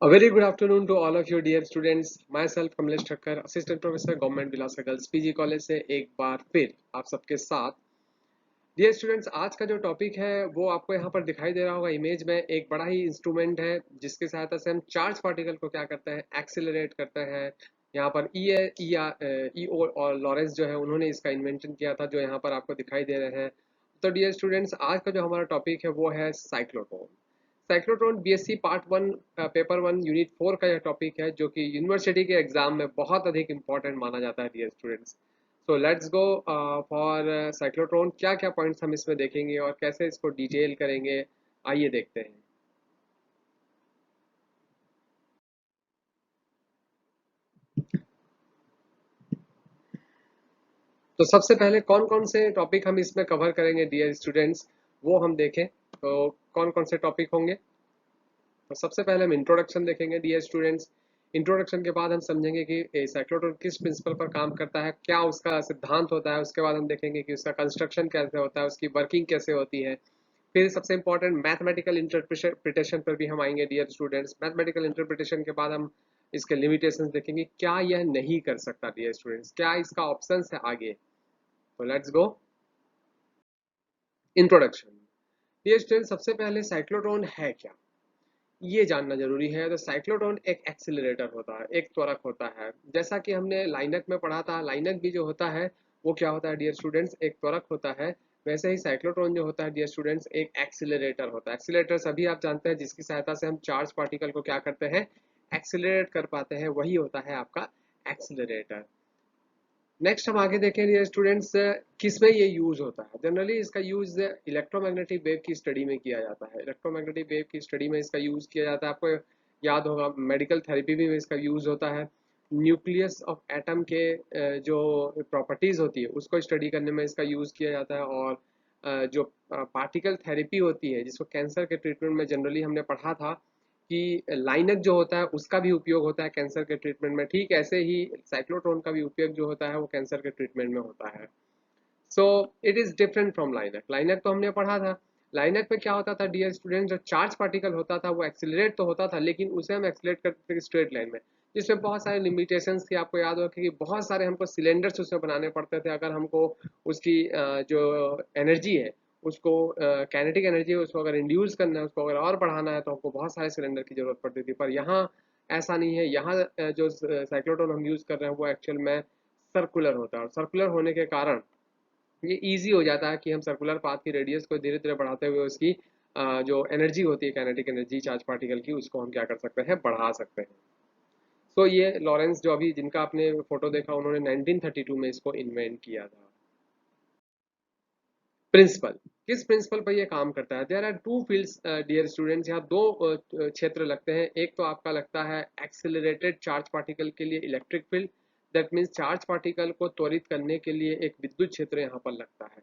A very good afternoon to all of you dear students. Myself Kamlesh Thakkar, assistant professor government विलासा girls PG college से एक बार फिर आप सबके साथ। डियर स्टूडेंट्स, आज का जो टॉपिक है वो आपको यहाँ पर दिखाई दे रहा होगा इमेज में। एक बड़ा ही इंस्ट्रूमेंट है जिसकी सहायता से हम चार्ज पार्टिकल को क्या करते हैं, एक्सेलरेट करते हैं। यहाँ पर ई ओ और लॉरेंस जो है उन्होंने इसका इन्वेंशन किया था, जो यहाँ पर आपको दिखाई दे रहे हैं। तो डियर स्टूडेंट्स, आज का जो हमारा टॉपिक है वो है cyclotron. Cyclotron BSc part one paper one unit 4 का यह टॉपिक है, जो कि यूनिवर्सिटी के एग्जाम में बहुत अधिक इंपॉर्टेंट माना जाता है dear students. So let's go for cyclotron. क्या क्या पॉइंट्स हम इसमें देखेंगे और कैसे इसको डिटेल करेंगे, आइए देखते हैं। तो सबसे पहले कौन कौन से टॉपिक हम इसमें कवर करेंगे डियर स्टूडेंट्स, वो हम देखें। तो कौन कौन से टॉपिक होंगे, तो सबसे पहले हम इंट्रोडक्शन देखेंगे डियर स्टूडेंट्स। इंट्रोडक्शन के बाद हम समझेंगे कि साइक्लोट्रॉन किस प्रिंसिपल पर काम करता है, क्या उसका सिद्धांत होता है। उसके बाद हम देखेंगे कि उसका कंस्ट्रक्शन कैसे होता है, उसकी वर्किंग कैसे होती है। फिर सबसे इंपॉर्टेंट मैथमेटिकल इंटरप्रिटेशन पर भी हम आएंगे डियर स्टूडेंट्स। मैथमेटिकल इंटरप्रिटेशन के बाद हम इसके लिमिटेशंस देखेंगे, क्या यह नहीं कर सकता डियर स्टूडेंट्स, क्या इसका ऑप्शंस है आगे। तो let's go. Introduction. Dear students, सबसे पहले साइक्लोट्रॉन है क्या, ये जानना जरूरी है। तो साइक्लोट्रॉन एक एक्सिलरेटर होता है, एक त्वरक होता है। जैसा कि हमने लाइनक में पढ़ा था, लाइनक भी जो होता है वो क्या होता है डियर स्टूडेंट्स, एक त्वरक होता है। वैसे ही साइक्लोट्रॉन जो होता है डियर स्टूडेंट्स, एक एक्सिलरेटर होता है। एक्सिलरेटर सभी आप जानते हैं, जिसकी सहायता से हम चार्ज पार्टिकल को क्या करते हैं, एक्सिलरेट कर पाते हैं, वही होता है आपका एक्सिलरेटर। नेक्स्ट हम आगे देखें स्टूडेंट्स, किस में ये यूज होता है। जनरली इसका यूज इलेक्ट्रोमैग्नेटिक वेव की स्टडी में किया जाता है। इलेक्ट्रोमैग्नेटिक वेव की स्टडी में इसका यूज किया जाता है। आपको याद होगा मेडिकल थेरेपी में इसका यूज होता है। न्यूक्लियस ऑफ एटम के जो प्रॉपर्टीज होती है उसको स्टडी करने में इसका यूज किया जाता है। और जो पार्टिकल थेरेपी होती है, जिसको कैंसर के ट्रीटमेंट में जनरली हमने पढ़ा था कि लाइनक जो होता है उसका भी उपयोग होता है कैंसर के ट्रीटमेंट में, ठीक ऐसे ही साइक्लोट्रॉन का भी उपयोग जो होता है वो कैंसर के ट्रीटमेंट में होता है। So it is different from linac. Linac तो हमने पढ़ा था। लाइनक में क्या होता था डियर स्टूडेंट, जो चार्ज पार्टिकल होता था वो एक्सिलरेट तो होता था, लेकिन उसे हम एक्सिलरेट करते थे स्ट्रेट लाइन में, जिसमें बहुत सारे लिमिटेशंस थी। आपको याद होगा कि बहुत सारे हमको सिलेंडर्स उसमें बनाने पड़ते थे। अगर हमको उसकी जो एनर्जी है, उसको काइनेटिक एनर्जी है, उसको अगर इंड्यूस करना है, उसको अगर और बढ़ाना है, तो हमको बहुत सारे सिलेंडर की जरूरत पड़ती थी। पर यहाँ ऐसा नहीं है। यहाँ जो साइक्लोट्रॉन हम यूज कर रहे हैं वो एक्चुअल में सर्कुलर होता है, और सर्कुलर होने के कारण ये इजी हो जाता है कि हम सर्कुलर पाथ की रेडियस को धीरे धीरे बढ़ाते हुए उसकी जो एनर्जी होती है, काइनेटिक एनर्जी चार्ज पार्टिकल की, उसको हम क्या कर सकते हैं, बढ़ा सकते हैं। सो ये लॉरेंस जो अभी जिनका आपने फोटो देखा, उन्होंने 1932 में इसको इन्वेंट किया था। प्रिंसिपल, किस प्रिंसिपल पर ये काम करता है। There are two fields dear students, यहाँ दो क्षेत्र लगते हैं। एक तो आपका लगता है एक्सेलरेटेड चार्ज पार्टिकल के लिए electric field, that means charge particle को त्वरित करने के लिए एक विद्युत क्षेत्र यहाँ पर लगता है,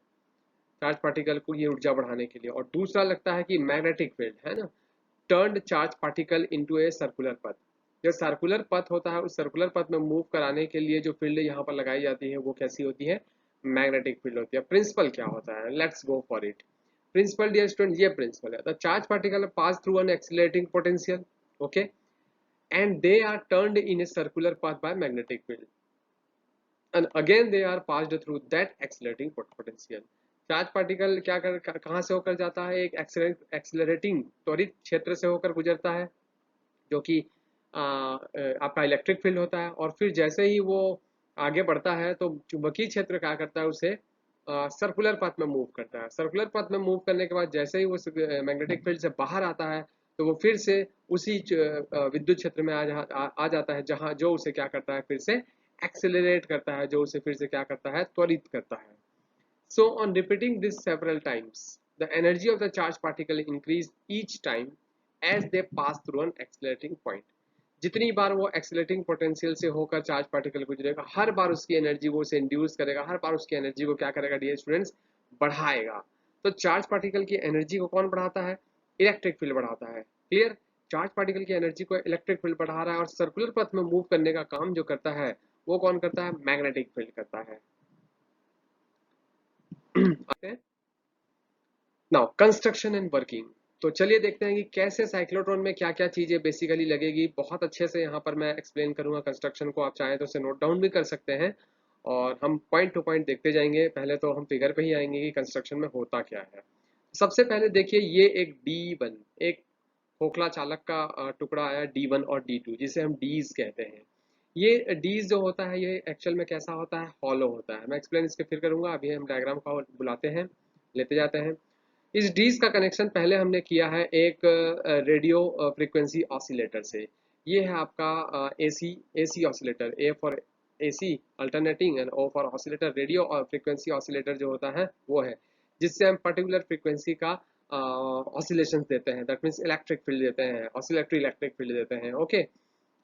चार्ज पार्टिकल को ये ऊर्जा बढ़ाने के लिए। और दूसरा लगता है कि मैग्नेटिक फील्ड है ना, turned charge particle into a circular पथ। जो सर्कुलर पथ होता है, उस सर्कुलर पथ में मूव कराने के लिए जो फील्ड यहाँ पर लगाई जाती है वो कैसी होती है, मैग्नेटिक फील्ड होती है। प्रिंसिपल क्या होता है, let's go for it. Principal dear student, ये प्रिंसिपल है। The charge particle pass through an accelerating potential, okay, and they are turned in a circular path by magnetic field, and again they are passed through that accelerating potential। Charge particle क्या कहाँ से होकर जाता है, एक accelerating त्वरित क्षेत्र से होकर गुजरता है, जो कि आपका इलेक्ट्रिक फील्ड होता है। और फिर जैसे ही वो आगे बढ़ता है तो चुंबकीय क्षेत्र क्या करता है, उसे सर्कुलर पाथ में मूव करता है। सर्कुलर पाथ में मूव करने के बाद जैसे ही वो मैग्नेटिक फील्ड से बाहर आता है, तो वो फिर से उसी विद्युत क्षेत्र में आ जाता है, जहां जो उसे क्या करता है, फिर से एक्सेलरेट करता है, जो उसे फिर से क्या करता है, त्वरित करता है। So on repeating this several times, the energy of the charged particle increase each time as they pass through an accelerating point। जितनी बार वो एक्सेलरेटिंग पोटेंशियल से होकर चार्ज पार्टिकल गुजरेगा, हर बार उसकी एनर्जी वो उसे इंड्यूस करेगा, हर बार उसकी एनर्जी को क्या करेगा डियर स्टूडेंट्स, बढ़ाएगा। तो चार्ज पार्टिकल की एनर्जी को कौन बढ़ाता है, इलेक्ट्रिक फील्ड बढ़ाता है। क्लियर, चार्ज पार्टिकल की एनर्जी को इलेक्ट्रिक फील्ड बढ़ा रहा है, और सर्कुलर पथ में मूव करने का काम जो करता है वो कौन करता है, मैग्नेटिक फील्ड करता है। Now construction and working. तो चलिए देखते हैं कि कैसे साइक्लोट्रॉन में क्या क्या चीजें बेसिकली लगेगी। बहुत अच्छे से यहाँ पर मैं एक्सप्लेन करूंगा कंस्ट्रक्शन को, आप चाहें तो उसे नोट डाउन भी कर सकते हैं और हम पॉइंट टू पॉइंट देखते जाएंगे। पहले तो हम फिगर पे ही आएंगे कि कंस्ट्रक्शन में होता क्या है। सबसे पहले देखिए, ये एक D1, एक खोखला चालक का टुकड़ा आया D1 और D2, जिसे हम डीज कहते हैं। ये डीज जो होता है, ये एक्चुअल में कैसा होता है, हॉलो होता है। मैं एक्सप्लेन इसके फिर करूंगा, अभी हम डायग्राम को बुलाते हैं, लेते जाते हैं। इस डीज का कनेक्शन पहले हमने किया है एक रेडियो फ्रीक्वेंसी ऑसिलेटर से। ये है आपका AC AC oscillator, A for AC alternating and O for oscillator. Radio और फ्रीक्वेंसी ऑसिलेटर जो होता है वो है जिससे हम पर्टिकुलर फ्रीक्वेंसी का ऑसिलेशन देते हैं, दैट मीन्स इलेक्ट्रिक फील्ड देते हैं, ऑसिलेटरी इलेक्ट्रिक फील्ड देते हैं। ओके,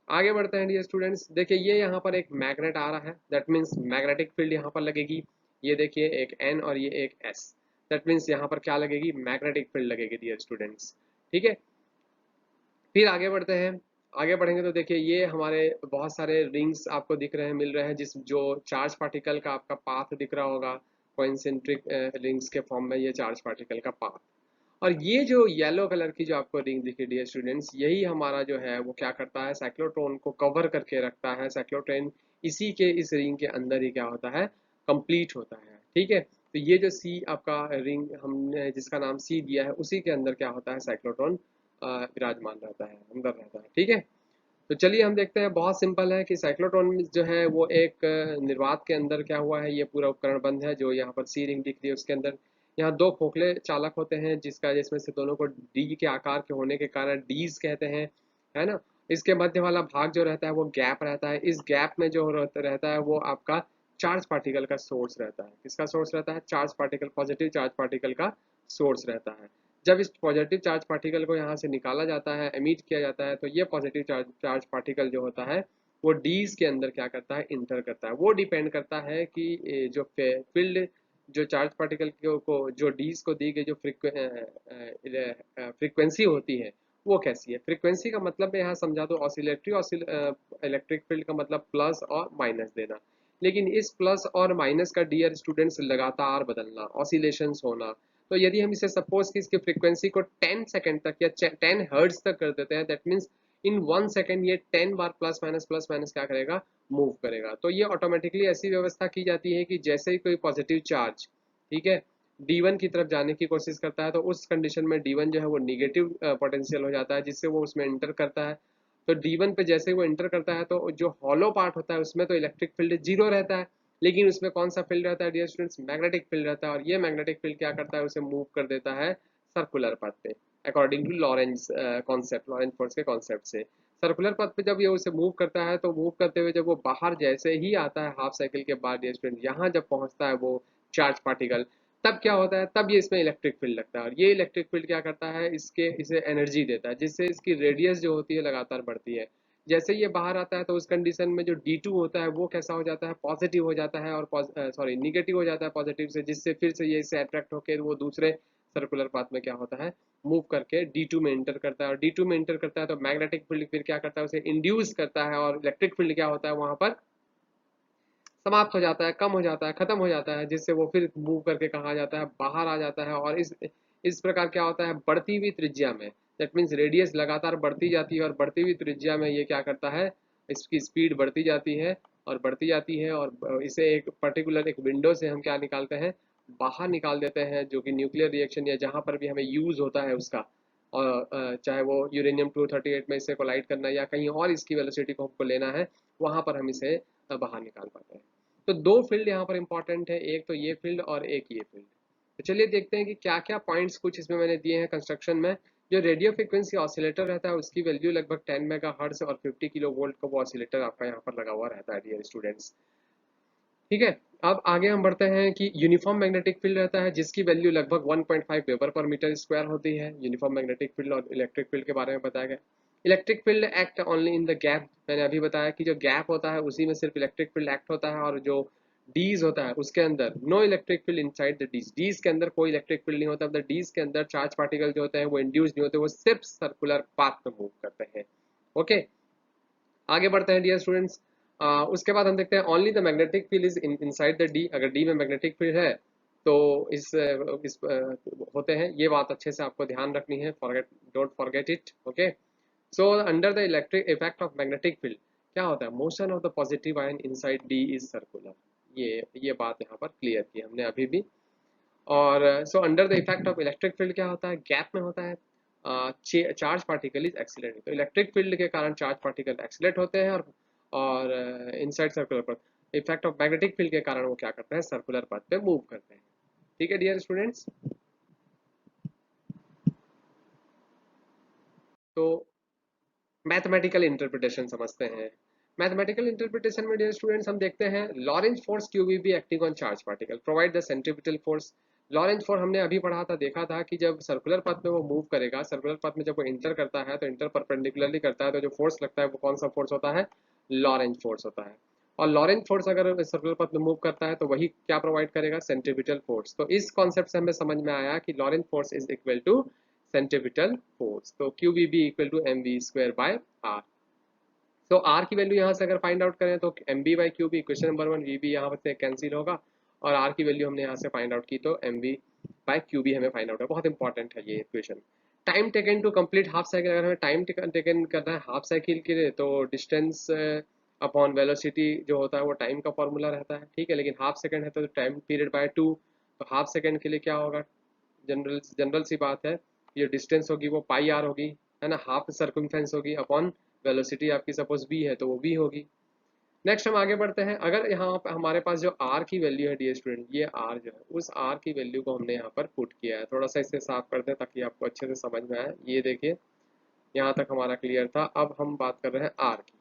आगे बढ़ते हैं डियर स्टूडेंट्स। देखिए ये यहाँ पर एक मैग्नेट आ रहा है, दैट मीन्स मैग्नेटिक फील्ड यहाँ पर लगेगी। ये देखिए एक एन और ये एक एस, दैट मीन्स यहाँ पर क्या लगेगी, मैग्नेटिक फील्ड लगेगी डियर स्टूडेंट्स। ठीक है, फिर आगे बढ़ते हैं। आगे बढ़ेंगे तो देखिए ये हमारे बहुत सारे रिंग्स आपको दिख रहे हैं, मिल रहे हैं, जिस जो चार्ज पार्टिकल का आपका पाथ दिख रहा होगा, कोइंसेंट्रिक रिंग्स के फॉर्म में ये चार्ज पार्टिकल का पाथ। और ये जो येलो कलर की जो आपको रिंग दिखी डियर स्टूडेंट्स, यही हमारा जो है वो क्या करता है, साइक्लोट्रॉन को कवर करके रखता है। साइक्लोट्रॉन इसी के इस रिंग के अंदर ही क्या होता है, कंप्लीट होता है। ठीक है, तो ये जो सी आपका रिंग हमने जिसका नाम सी दिया है, उसी के अंदर क्या होता है, साइक्लोट्रॉन विराजमान रहता है, अंदर रहता है। ठीक है, तो चलिए हम देखते हैं। बहुत सिंपल है कि साइक्लोट्रॉन जो है वो एक निर्वात के अंदर क्या हुआ है, ये पूरा उपकरण बंद है। जो यहाँ पर सी रिंग दिख रही है उसके अंदर यहाँ दो खोखले चालक होते हैं, जिसमें से दोनों को डी के आकार के होने के कारण डीज कहते हैं, है ना। इसके मध्य वाला भाग जो रहता है वो गैप रहता है। इस गैप में जो रहता है वो आपका चार्ज पार्टिकल का सोर्स रहता है। किसका सोर्स रहता है, charge particle, positive charge particle का सोर्स रहता है। जब इस पॉजिटिव चार्ज पार्टिकल को यहाँ से निकाला जाता है, एमिट किया जाता है, तो ये पॉजिटिव चार्ज पार्टिकल जो होता है वो डीज के अंदर क्या करता है, इंटर करता है। वो डिपेंड करता है कि जो फील्ड, जो चार्ज पार्टिकल को जो डीज को दी गई जो फ्रीक्वेंसी होती है वो कैसी है। फ्रीक्वेंसी का मतलब मैं यहाँ समझा दो, ऑसिलेटरी इलेक्ट्रिक फील्ड का मतलब प्लस और माइनस देना। लेकिन इस प्लस और माइनस का डियर स्टूडेंट्स लगातार बदलना, ऑसिलेशंस होना। तो यदि हम इसे सपोज कि इसकी फ्रीक्वेंसी को 10 सेकंड तक या 10 हर्ट्ज तक कर देते हैं, दैट मीन्स इन 1 सेकंड ये 10 बार प्लस माइनस क्या करेगा, मूव करेगा। तो ये ऑटोमेटिकली ऐसी व्यवस्था की जाती है कि जैसे ही कोई पॉजिटिव चार्ज, ठीक है, D1 की तरफ जाने की कोशिश करता है, तो उस कंडीशन में D1 जो है वो निगेटिव पोटेंशियल हो जाता है, जिससे वो उसमें इंटर करता है। तो D1 पे जैसे ही वो इंटर करता है तो जो हॉलो पार्ट होता है उसमें तो इलेक्ट्रिक फील्ड जीरो रहता है, लेकिन उसमें कौन सा फील्ड रहता है डियर स्टूडेंट्स, मैग्नेटिक फील्ड रहता है। और ये मैग्नेटिक फील्ड क्या करता है, उसे मूव कर देता है सर्कुलर पाथ पे, according to Lorentz concept, Lorentz force के कॉन्सेप्ट से। सर्कुलर पथ पे जब ये उसे मूव करता है, तो मूव करते हुए जब वो बाहर जैसे ही आता है हाफ साइकिल के बाद डियर स्टूडेंट, यहाँ जब पहुंचता है वो चार्ज पार्टिकल, तब क्या होता है, तब ये इसमें इलेक्ट्रिक फील्ड लगता है। और ये इलेक्ट्रिक फील्ड क्या करता है, इसे एनर्जी देता है, जिससे इसकी रेडियस जो होती है लगातार बढ़ती है। जैसे ये बाहर आता है तो उस कंडीशन में जो D2 होता है वो कैसा हो जाता है, पॉजिटिव हो जाता है, और सॉरी निगेटिव हो जाता है पॉजिटिव से, जिससे फिर से ये इससे अट्रैक्ट होकर वो दूसरे सर्कुलर पाथ में क्या होता है, मूव करके D2 में इंटर करता है। और D2 में इंटर करता है तो मैग्नेटिक फील्ड फिर क्या करता है, उसे इंड्यूस करता है, और इलेक्ट्रिक फील्ड क्या होता है वहां पर समाप्त हो जाता है, कम हो जाता है, खत्म हो जाता है, जिससे वो फिर मूव करके कहा जाता है, बाहर आ जाता है। और इस प्रकार क्या होता है, बढ़ती हुई त्रिज्या में, दैट मीन्स रेडियस लगातार बढ़ती जाती है, और बढ़ती हुई त्रिज्या में ये क्या करता है, इसकी स्पीड बढ़ती जाती है और बढ़ती जाती है, और इसे एक पर्टिकुलर एक विंडो से हम क्या निकालते हैं, बाहर निकाल देते हैं, जो कि न्यूक्लियर रिएक्शन या जहाँ पर भी हमें यूज होता है उसका, और चाहे वो यूरेनियम 238 में इसे कोलाइड करना या कहीं और इसकी वेलोसिटी को हमको लेना है, वहां पर हम इसे बाहर निकाल पाते हैं। तो दो फील्ड यहाँ पर इंपॉर्टेंट है, एक तो ये फील्ड और एक ये फील्ड। तो चलिए देखते हैं कि क्या क्या पॉइंट्स कुछ इसमें मैंने दिए हैं कंस्ट्रक्शन में। जो रेडियो फ्रिक्वेंसी ऑसिलेटर रहता है उसकी वैल्यू लगभग 10 मेगा हर्ट्ज और 50 किलो वोल्ट का वो ऑसिलेटर आपका यहाँ पर लगा हुआ रहता है डियर स्टूडेंट्स। ठीक है, अब आगे हम बढ़ते हैं कि यूनिफॉर्म मैग्नेटिक फील्ड रहता है जिसकी वैल्यू लगभग 1.5 वेबर पर मीटर स्क्वायर होती है। यूनिफॉर्म मैग्नेटिक फील्ड और इलेक्ट्रिक फील्ड के बारे में बताया गया। Electric field act only in the gap, मैंने अभी बताया कि जो गैप होता है उसी में सिर्फ इलेक्ट्रिक फील्ड एक्ट होता है, और जो डीज होता है उसके अंदर no electric field inside the dees, dees के अंदर कोई इलेक्ट्रिक फील्ड नहीं होता। मतलब डीज के अंदर चार्ज पार्टिकल जो होते हैं वो इंड्यूस नहीं होते, वो सिर्फ सर्कुलर पाथ में मूव करते हैं। ओके, आगे बढ़ते हैं डियर स्टूडेंट्स। उसके बाद हम देखते हैं only the magnetic field is inside the D. अगर डी में मैग्नेटिक फील्ड है तो इस होते हैं, ये बात अच्छे से आपको ध्यान रखनी है, don't forget it. Okay, so under the electric effect of magnetic field क्या होता है, motion of the positive ion inside D is circular. ये बात यहाँ पर क्लियर की हमने अभी भी। और so under the effect of electric field क्या होता है, गैप में होता है चार्ज पार्टिकल इज एक्सीलरेटिंग। तो इलेक्ट्रिक फील्ड के कारण चार्ज पार्टिकल एक्सीलरेट होते हैं, और inside circular path. Effect of magnetic field के कारण वो क्या करते हैं, सर्कुलर पाथ पे मूव करते हैं। ठीक है डियर स्टूडेंट्स। तो मैथमेटिकल इंटरप्रिटेशन समझते हैं। मैथमेटिकल इंटरप्रिटेशन में डियर स्टूडेंट्स हम देखते हैं Lorentz force Q B B acting on charge particle provide the centripetal force. Lorentz force हमने अभी पढ़ा था, देखा था कि जब सर्कुलर पथ में वो मूव करेगा, सर्कुलर पथ में जब वो इंटर करता है तो इंटर परपेंडिकुलरली करता है, तो जो फोर्स लगता है वो कौन सा फोर्स होता है, लॉरेंज फोर्स होता है। और लॉरेंज फोर्स अगर सर्कुलर पथ में मूव करता है तो वही क्या प्रोवाइड करेगा, सेंट्रीपिटल फोर्स। तो इस कॉन्सेप्ट से हमें समझ में आया कि Lorentz force is equal to centripetal force. तो Q B B equal to M V square by R. तो आर की वैल्यू यहाँ से अगर फाइंड आउट करें तो M B by Q B, equation number 1, V B यहाँ से कैंसिल होगा, और आर की वैल्यू हमने यहाँ से फाइंड आउट की तो M B by Q B हमें फाइंड आउट है। बहुत इंपॉर्टेंट है ये equation. Time taken to complete half cycle, अगर हमें टाइम टेकन करना है हाफ साइकिल के लिए तो डिस्टेंस अपॉन वेलोसिटी जो होता है वो टाइम का फॉर्मूला रहता है, ठीक है। लेकिन हाफ सेकंड है तो टाइम पीरियड बाय 2, तो हाफ सेकंड के लिए क्या होगा, जनरल जनरल सी बात है, ये डिस्टेंस होगी वो पाई आर होगी, है ना, हाफ सर्कमफेरेंस होगी अपॉन वेलोसिटी आपकी सपोज v है तो वो v होगी। नेक्स्ट हम आगे बढ़ते हैं। अगर यहाँ पे हमारे पास जो r की वैल्यू है डियर स्टूडेंट, ये r जो है उस r की वैल्यू को हमने यहाँ पर पुट किया है। थोड़ा सा इसे साफ कर दें ताकि आपको अच्छे से समझ में आए। ये देखिए यहाँ तक हमारा क्लियर था। अब हम बात कर रहे हैं r की।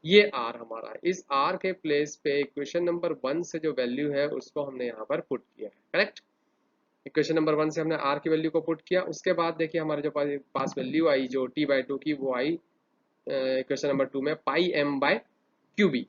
ये r हमारा है, इस r के प्लेस पे इक्वेशन नंबर 1 से जो वैल्यू है उसको हमने यहाँ पर पुट किया है, करेक्ट। इक्वेशन नंबर 1 से हमने r की वैल्यू को पुट किया, उसके बाद देखिए हमारे जो पास वैल्यू आई जो t/2 की, वो आई इक्वेशन नंबर 2 में पाई m बाय क्यू बी।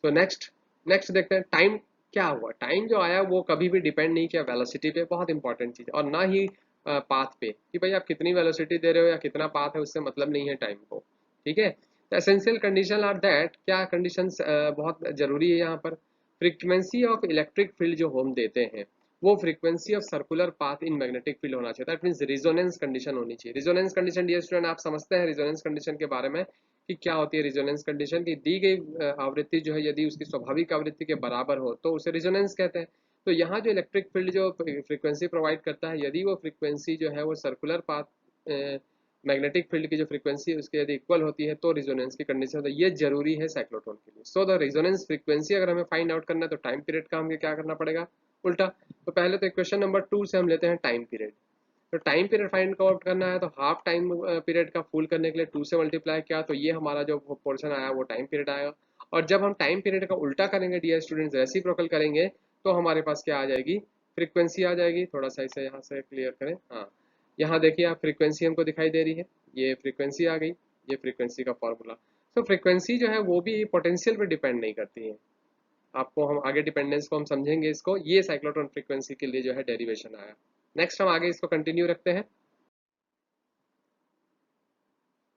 तो नेक्स्ट नेक्स्ट देखते हैं टाइम क्या हुआ। टाइम जो आया वो कभी भी डिपेंड नहीं किया वेलोसिटी पे, बहुत इंपॉर्टेंट चीज, और ना ही पाथ पे, कि भाई आप कितनी वेलोसिटी दे रहे हो या कितना पाथ है उससे मतलब नहीं है टाइम को, ठीक है। तो एसेंशियल कंडीशन आर दैट, क्या कंडीशंस बहुत जरूरी है यहाँ पर, फ्रीक्वेंसी ऑफ इलेक्ट्रिक फील्ड जो हम देते हैं वो frequency of circular path in magnetic field होना चाहिए। दैट मींस रिजोनेंस कंडीशन होनी चाहिए। रिजोनेंस कंडीशन डियर स्टूडेंट आप समझते हैं रिजोनेंस कंडीशन के बारे में कि क्या होती है। रिजोनेंस कंडीशन की दी गई आवृत्ति जो है यदि उसकी स्वाभाविक आवृत्ति के बराबर हो तो उसे रिजोनेंस कहते हैं। तो यहाँ जो इलेक्ट्रिक फील्ड जो फ्रीक्वेंसी प्रोवाइड करता है, यदि वो फ्रीक्वेंसी जो है वो सर्कुलर पाथ मैग्नेटिक फील्ड की जो फ्रीक्वेंसी है उसके यदि इक्वल होती है तो रिजोनेंस की कंडीशन होता है। ये जरूरी है साइक्लोट्रॉन के लिए। सो द रिजोनेंस फ्रीक्वेंसी अगर हमें फाइंड आउट करना है तो टाइम पीरियड का हमें क्या करना पड़ेगा, उल्टा। तो पहले तो इक्वेशन नंबर 2 से हम लेते हैं टाइम पीरियड। तो टाइम पीरियड फाइंड आउट करना है तो हाफ टाइम पीरियड का फुल करने के लिए 2 से मल्टीप्लाई किया, तो ये हमारा जो पोर्शन आया वो टाइम पीरियड आएगा। और जब हम टाइम पीरियड का उल्टा करेंगे डियर स्टूडेंट्स, रेसिप्रोकल करेंगे, तो हमारे पास क्या आ जाएगी, फ्रीक्वेंसी आ जाएगी। थोड़ा सा इसे यहाँ से क्लियर करें, हाँ यहाँ देखिए आप फ्रीक्वेंसी हमको दिखाई दे रही है, ये फ्रीक्वेंसी आ गई, ये फ्रीक्वेंसी का फॉर्मूला। तो फ्रीक्वेंसी जो है वो भी पोटेंशियल पे डिपेंड नहीं करती है। आपको हम आगे डिपेंडेंस को हम समझेंगे इसको। ये साइक्लोट्रॉन फ्रीक्वेंसी के लिए जो है डेरिवेशन आया। नेक्स्ट हम आगे इसको कंटिन्यू रखते हैं।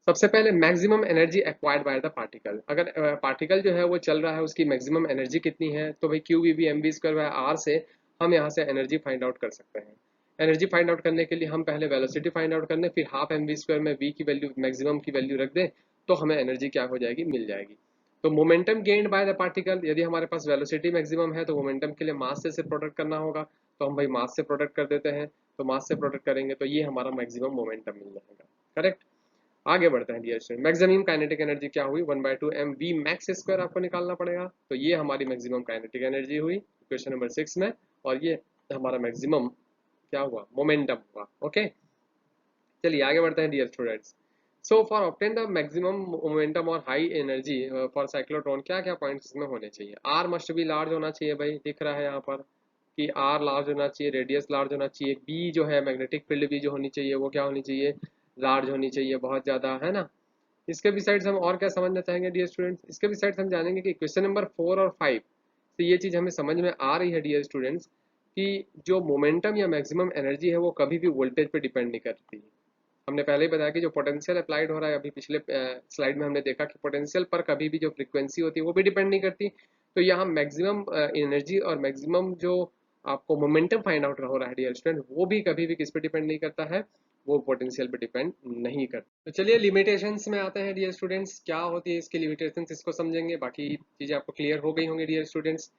सबसे पहले maximum energy acquired by the particle. अगर पार्टिकल जो है वो चल रहा है उसकी मैक्सिमम एनर्जी कितनी है, तो भाई Q V B M B square by R से हम यहाँ से एनर्जी फाइंड आउट कर सकते हैं। एनर्जी फाइंड आउट करने के लिए हम पहले वेलोसिटी फाइंड आउट करने, फिर हाफ एम बी स्क्वायर में वी की वैल्यू मैक्सिमम की वैल्यू रख दें तो हमें एनर्जी क्या हो जाएगी, मिल जाएगी। तो momentum gained by the particle, यदि हमारे पास वेलोसिटी मैक्सिमम है तो मोमेंटम के लिए मास से प्रोडक्ट करना होगा, तो हम भाई मास से प्रोडक्ट कर देते हैं। तो मास से प्रोडक्ट करेंगे तो ये हमारा मैक्सिमम मोमेंटम मिल जाएगा, करेक्ट। आगे बढ़ते हैं dear student. Maximum kinetic energy क्या हुई, 1/2 एम वी मैक्स स्क्वायर आपको निकालना पड़ेगा। तो ये हमारी मैक्सिमम काइनेटिक एनर्जी हुई इक्वेशन नंबर 6 में, और ये हमारा मैक्सिमम क्या हुआ, मोमेंटम हुआ। ओके, चलिए आगे बढ़ते हैं dear students. So for obtain the maximum momentum और हाई एनर्जी फॉर साइक्लोट्रॉन क्या क्या पॉइंट्स इसमें होने चाहिए। आर मस्ट बी लार्ज होना चाहिए, भाई दिख रहा है यहाँ पर कि आर लार्ज होना चाहिए, रेडियस लार्ज होना चाहिए, बी जो है मैग्नेटिक फील्ड बी जो होनी चाहिए वो क्या होनी चाहिए, लार्ज होनी चाहिए, बहुत ज़्यादा, है ना। इसके भी साइड्स हम और क्या समझना चाहेंगे डियर स्टूडेंट्स, इसके भी साइड्स हम जानेंगे कि क्वेश्चन नंबर 4 और 5 से ये चीज़ हमें समझ में आ रही है डियर स्टूडेंट्स कि जो मोमेंटम या मैक्सिमम एनर्जी है वो कभी भी वोल्टेज पे डिपेंड नहीं करती। हमने पहले ही बताया कि जो पोटेंशियल अप्लाइड हो रहा है, अभी पिछले स्लाइड में हमने देखा कि पोटेंशियल पर कभी भी जो फ्रीक्वेंसी होती है वो भी डिपेंड नहीं करती। तो यहाँ मैक्सिमम एनर्जी और मैक्सिमम जो आपको मोमेंटम फाइंड आउट हो रहा है डियर स्टूडेंट, वो भी कभी भी किस पे डिपेंड नहीं करता है, वो पोटेंशियल पे डिपेंड नहीं करता। तो चलिए लिमिटेशंस में आते हैं डियर स्टूडेंट्स, क्या होती है इसकी लिमिटेशंस, इसको समझेंगे, बाकी चीज़ें आपको क्लियर हो गई होंगी डियर स्टूडेंट्स।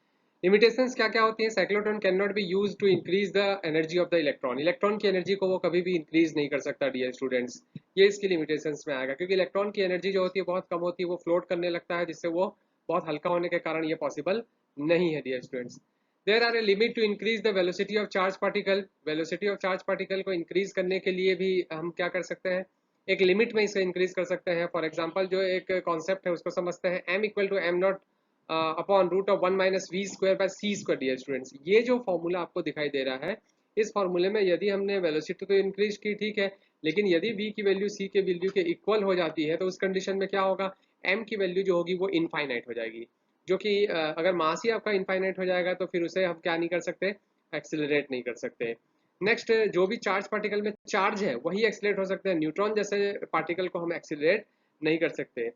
लिमिटेशंस क्या क्या होती है? Cyclotron can not be use to increase the energy of the electron, electron की एनर्जी को वो कभी भी इंक्रीज नहीं कर सकता डियर स्टूडेंट्स, ये इसकी लिमिटेशंस में आएगा, क्योंकि इलेक्ट्रॉन की एनर्जी जो होती है बहुत कम होती है, वो फ्लोट करने लगता है, जिससे वो बहुत हल्का होने के कारण ये पॉसिबल नहीं है dear students. There are a limit to increase the velocity of charge particle, velocity of charge particle को इंक्रीज करने के लिए भी हम क्या कर सकते हैं, एक लिमिट में इसे इंक्रीज कर सकते हैं। फॉर एग्जांपल जो एक कॉन्सेप्ट है उसको समझते हैं, m equal to m not upon root of 1 minus v square by c square dear students. ये जो फॉर्मूला आपको दिखाई दे रहा है, इस फॉर्मूले में यदि हमने वेलोसिटी तो इंक्रीज की, ठीक है, लेकिन यदि v की वैल्यू c के वैल्यू के इक्वल हो जाती है तो उस कंडीशन में क्या होगा, m की वैल्यू जो होगी वो इनफाइनाइट हो जाएगी, जो कि अगर मास ही आपका इनफाइनाइट हो जाएगा तो फिर उसे हम क्या नहीं कर सकते, एक्सेलरेट नहीं कर सकते। नेक्स्ट, जो भी चार्ज पार्टिकल में चार्ज है वही एक्सेलरेट हो सकते हैं, न्यूट्रॉन जैसे पार्टिकल को हम एक्सेलरेट नहीं कर सकते।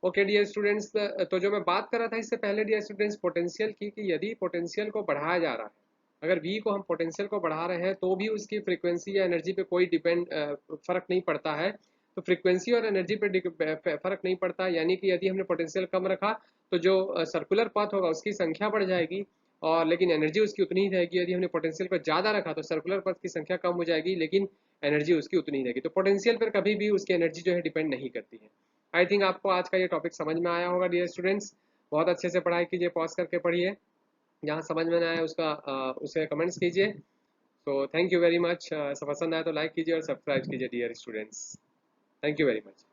ओके डियर स्टूडेंट्स, तो जो मैं बात कर रहा था इससे पहले डियर स्टूडेंट्स पोटेंशियल की, कि यदि पोटेंशियल को बढ़ाया जा रहा है, अगर v को हम पोटेंशियल को बढ़ा रहे हैं तो भी उसकी फ्रीक्वेंसी या एनर्जी पे कोई फर्क नहीं पड़ता है, तो फ्रीक्वेंसी और एनर्जी पे फर्क नहीं पड़ता, यानी कि यदि हमने पोटेंशियल कम रखा तो जो सर्कुलर पाथ होगा उसकी संख्या बढ़ जाएगी, और लेकिन एनर्जी उसकी उतनी ही रहेगी। यदि हमने पोटेंशियल को ज़्यादा रखा तो सर्कुलर पाथ की संख्या कम हो जाएगी, लेकिन एनर्जी उसकी उतनी ही रहेगी। तो पोटेंशियल पर कभी भी उसकी एनर्जी जो है डिपेंड नहीं करती है। आई थिंक आपको आज का ये टॉपिक समझ में आया होगा डियर स्टूडेंट्स, बहुत अच्छे से पढ़ाई कीजिए, पॉज करके पढ़िए, जहाँ समझ में ना आया उसका उसे कमेंट्स कीजिए। So thank you very much, पसंद आया तो लाइक कीजिए और सब्सक्राइब कीजिए dear students, thank you very much.